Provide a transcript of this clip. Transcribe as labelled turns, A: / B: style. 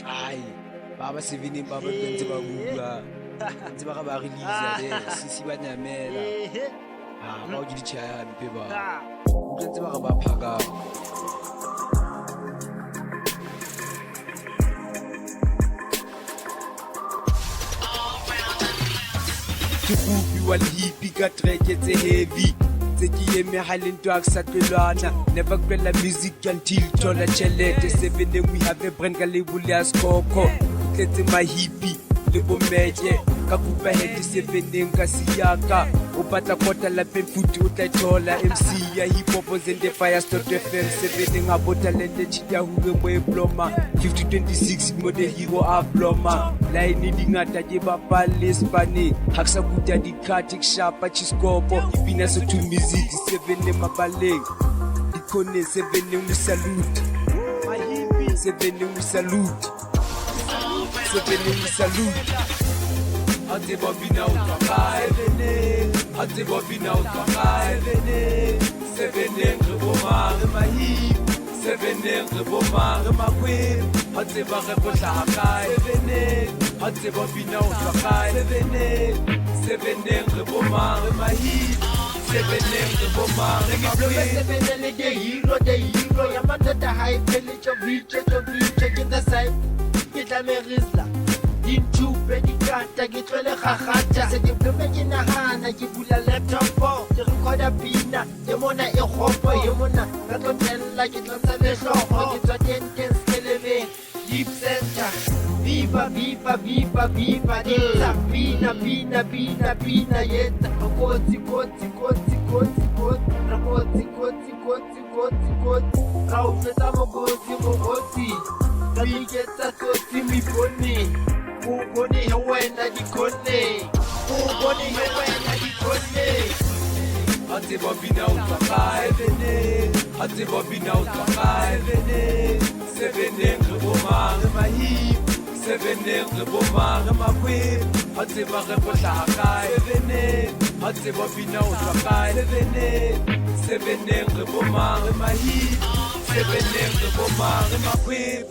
A: Hayi baba sevineng baba ntse ba bua ntse ba ga ba release le sisi ba nyamela ba o ke di chaya mpe ba ntse ba ga ba phaka ke bupi wa hippie ka track tse heavy tse ke eme haleng to aksa tlelwana never kwela music until thola chelete 7 we have a brand ka label ya Skoko tletse ma hippie le bometje ka kupa head 7 ka siyaka o batla kota la pen futhi o tla thola MC ya hip hop zende fire stop FM 7 ngabo talent chita hure mo eploma 5026 mo the hero a ploma line dingata ke bapale spani haksa kuta di khatik shapa chiskopo ipina so to music 7 mabaleng ikone 7 we salute my hippie 7 we salute 7 we salute Ate bobina utwakai Ate bobina utwakai 7 rebomare mahip 7 rebomare makwin Ate ba repotla hakai Ate bobina utwakai 7 rebomare mahip 7 rebomare makwin
B: 7 the hero Yamanda the hype Pelicho viche Get the side Get a merisla Into pedicata, get well a hahata, said the Blumagina Hana, you will a laptop for the recorder pina, the mona a hopper, Yamona, that don't tell like it on the shop, it's a dentist, elevate, deep center. Viva, viva, viva, viva, it's pina, pina, pina, pina, yet, a goti, goti, goti, goti, goti, a goti, goti, goti, goti, goti, Ralph, the Tamagoti, Mogoti, the biggest goti, me pony. Ugoni hewena jikone Ugoni hewena jikone
A: Ate bobina utwakai Ate bobina utwakai 7 rebomare mahip 7 rebomare makwin Ate ba repotla hakai Ate bobina utwakai 7 rebomare mahip 7 rebomare makwin